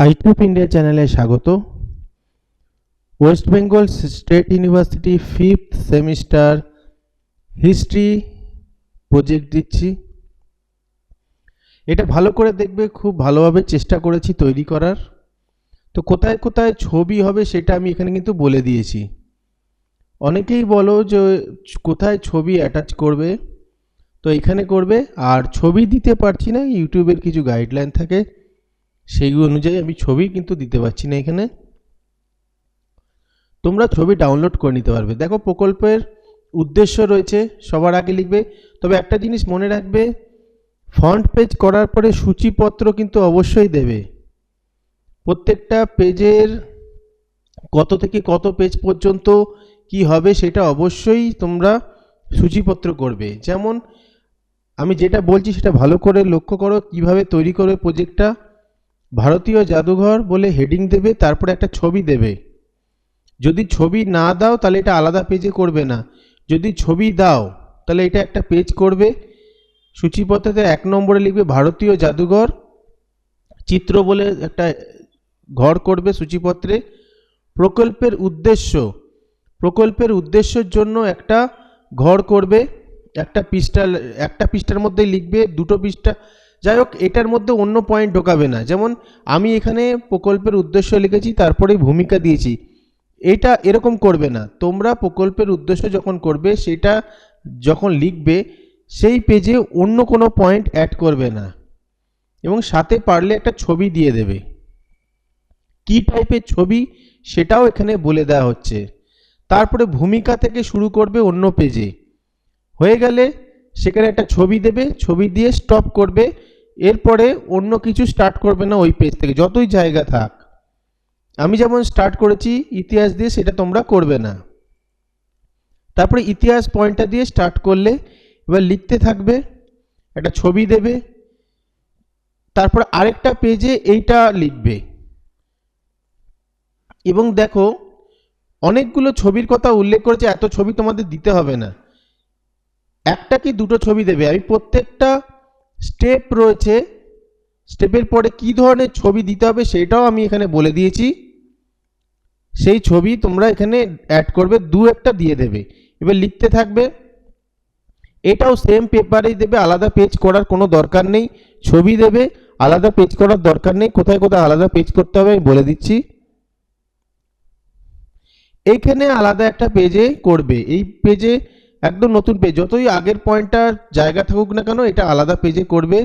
আইটিউব India চ্যানেলে স্বাগত। West Bengal state university 5th semester history project দিচ্ছি। এটা ভালো করে দেখবে, খুব ভালোভাবে চেষ্টা করেছি তৈরি করার। তো কোথায় কোথায় ছবি হবে সেটা আমি এখানে কিন্তু বলে দিয়েছি। অনেকেই বলো যে কোথায় ছবি অ্যাটাচ করবে, তো এখানে করবে। আর ছবি দিতে পারছি না, ইউটিউবের কিছু গাইডলাইন থাকে, সেই অনুযায়ী আমি ছবি কিন্তু দিতে পারছি না এখানে। তোমরা ছবি ডাউনলোড করে নিতে পারবে। দেখো, প্রকল্পের উদ্দেশ্য রয়েছে, সবার আগে লিখবে। তবে একটা জিনিস মনে রাখবে, ফ্রন্ট পেজ করার পরে সূচিপত্র কিন্তু অবশ্যই দেবে। প্রত্যেকটা পেজের কত থেকে কত পেজ পর্যন্ত কি হবে সেটা অবশ্যই তোমরা সূচিপত্র করবে। যেমন আমি যেটা বলছি সেটা ভালো করে লক্ষ্য করো, কিভাবে তৈরি করবে প্রজেক্টটা। ভারতীয় জাদুঘর বলে হেডিং দেবে, তারপরে একটা ছবি দেবে। যদি ছবি না দাও তাহলে এটা আলাদা পেজে করবে না, যদি ছবি দাও তাহলে এটা একটা পেজ করবে। সূচিপত্রতে 1 নম্বরে লিখবে ভারতীয় জাদুঘর, চিত্র বলে একটা ঘর করবে সূচিপত্রে। প্রকল্পের উদ্দেশ্যের জন্য একটা ঘর করবে, একটা পৃষ্ঠার মধ্যে লিখবে 2টো পৃষ্ঠা। যাই হোক, এটার মধ্যে অন্য পয়েন্ট ঢোকাবে না। যেমন আমি এখানে প্রকল্পের উদ্দেশ্য লিখেছি, তারপরে ভূমিকা দিয়েছি। এটা এরকম করবে না। তোমরা প্রকল্পের উদ্দেশ্য যখন করবে, সেটা যখন লিখবে সেই পেজে অন্য কোনো পয়েন্ট অ্যাড করবে না, এবং সাথে পারলে একটা ছবি দিয়ে দেবে। কি টাইপের ছবি সেটাও এখানে বলে দেওয়া হচ্ছে। তারপরে ভূমিকা থেকে শুরু করবে অন্য পেজে, হয়ে গেলে সেখানে একটা ছবি দেবে, ছবি দিয়ে স্টপ করবে। এরপরে অন্য কিছু স্টার্ট করবে না ওই পেজ থেকে, যতই জায়গা থাক। আমি যেমন স্টার্ট করেছি ইতিহাস দিয়ে, সেটা তোমরা করবে না। তারপরে ইতিহাস পয়েন্টটা দিয়ে স্টার্ট করলে এবার লিখতে থাকবে, একটা ছবি দেবে, তারপর আরেকটা পেজে এইটা লিখবে। এবং দেখো, অনেকগুলো ছবির কথা উল্লেখ করেছে, এত ছবি তোমাদের দিতে হবে না, একটা কি দুটো ছবি দেবে। আমি প্রত্যেকটা স্টেপ রয়েছে, স্টেপের পরে কি ধরনের ছবি দিতে হবে সেটাও আমি এখানে বলে দিয়েছি। সেই ছবি তোমরা এখানে অ্যাড করবে, 2-1টা দিয়ে দেবে। এবার লিখতে থাকবে, এটাও সেম পেপারেই দেবে, আলাদা পেজ করার কোনো দরকার নেই। ছবি দেবে, আলাদা পেজ করার দরকার নেই। কোথায় কোথায় আলাদা পেজ করতে হবে আমি বলে দিচ্ছি। এইখানে আলাদা একটা পেজে করবে, এই পেজে একদম নতুন পেজ, যতই আগের পয়েন্টটার জায়গা থাকুক না কেন, এটা আলাদা পেজে করবে।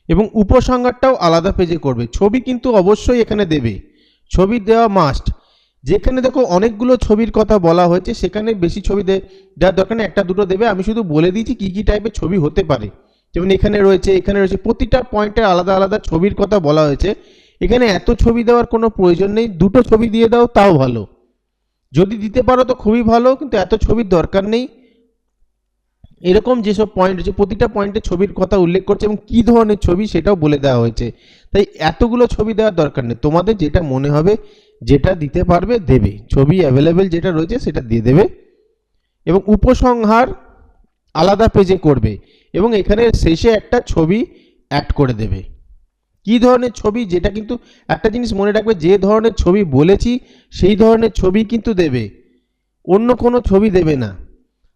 এবং উপসংহারটাও আলাদা পেজে করবে। ছবি কিন্তু অবশ্যই এখানে দেবে, ছবি দেওয়া মাস্ট। যেখানে দেখো অনেকগুলো ছবির কথা বলা হয়েছে, সেখানে বেশি ছবি দেওয়ার দরকার নেই, 1-2টো দেবে। আমি শুধু বলে দিয়েছি কি কি টাইপের ছবি হতে পারে। যেমন এখানে রয়েছে, প্রতিটা পয়েন্টে আলাদা আলাদা ছবির কথা বলা হয়েছে। এখানে এত ছবি দেওয়ার কোনো প্রয়োজন নেই, 2টো ছবি দিয়ে দাও তাও ভালো। যদি দিতে পারো তো খুবই ভালো, কিন্তু এত ছবির দরকার নেই। এরকম যেসব পয়েন্ট আছে, প্রতিটা পয়েন্টে ছবির কথা উল্লেখ করছে এবং কি ধরনের ছবি সেটাও বলে দেওয়া হয়েছে। তাই এতগুলো ছবি দেওয়ার দরকার নেই, তোমাদের যেটা মনে হবে, যেটা দিতে পারবে দেবে। ছবি অ্যাভেলেবেল যেটা রয়েছে সেটা দিয়ে দেবে। এবং উপসংহার আলাদা পেজে করবে, এবং এখানে শেষে একটা ছবি অ্যাড করে দেবে। কি ধরনের ছবি, যেটা কিন্তু একটা জিনিস মনে রাখবে, যে ধরনের ছবি বলেছি সেই ধরনের ছবি কিন্তু দেবে, অন্য কোনো ছবি দেবে না।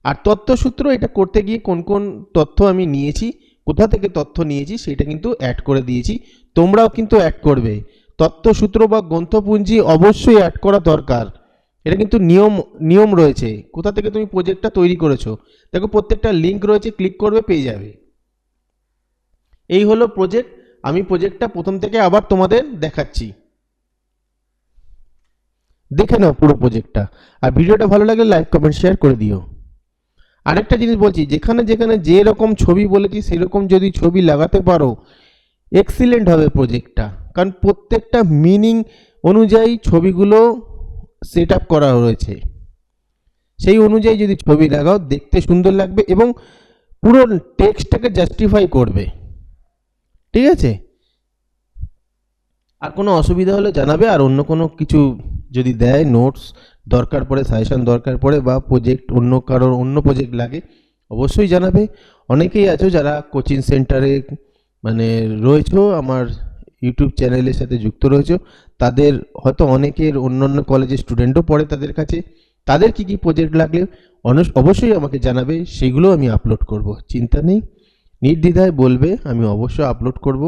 আর তথ্যসূত্র, এটা করতে গিয়ে কোন কোন তথ্য আমি নিয়েছি, কোথা থেকে তথ্য নিয়েছি সেটা কিন্তু অ্যাড করে দিয়েছি। তোমরাও কিন্তু অ্যাড করবে। তথ্যসূত্র বা গ্রন্থপুঞ্জি অবশ্যই অ্যাড করা দরকার, এটা কিন্তু নিয়ম রয়েছে। কোথা থেকে তুমি প্রজেক্টটা তৈরি করেছো, দেখো প্রত্যেকটা লিঙ্ক রয়েছে, ক্লিক করবে পেয়ে যাবে। এই হলো প্রজেক্ট। আমি প্রজেক্টটা প্রথম থেকে আবার তোমাদের দেখাচ্ছি, দেখে নাও পুরো প্রজেক্টটা। আর ভিডিওটা ভালো লাগলে লাইক কমেন্ট শেয়ার করে দিও। আরেকটা জিনিস বলছি, যেখানে যেখানে যে রকম ছবি বলেছি সেরকম যদি ছবি লাগাতে পারো, এক্সিলেন্ট হবে প্রজেক্টটা। কারণ প্রত্যেকটা মিনিং অনুযায়ী ছবিগুলো সেট আপ করা রয়েছে, সেই অনুযায়ী যদি ছবি লাগাও দেখতে সুন্দর লাগবে এবং পুরো টেক্সটটাকে জাস্টিফাই করবে। ঠিক আছে? আর কোনো অসুবিধা হলে জানাবে। আর অন্য কোনো কিছু যদি দেয়, নোটস দরকার পড়ে, সাজেশন দরকার পড়ে, বা প্রজেক্ট অন্য কারোর অন্য প্রজেক্ট লাগে, অবশ্যই জানাবে। অনেকেই আছো যারা কোচিং সেন্টারে মানে রয়েছো, আমার ইউটিউব চ্যানেলের সাথে যুক্ত রয়েছো, তাদের হয়তো অনেকের অন্যান্য কলেজের স্টুডেন্টও পড়ে তাদের কাছে, তাদের কি কি প্রজেক্ট লাগলে অবশ্যই আমাকে জানাবে, সেগুলো আমি আপলোড করব, চিন্তা নেই, নির্দ্বিধায় বলবে, আমি অবশ্যই আপলোড করব।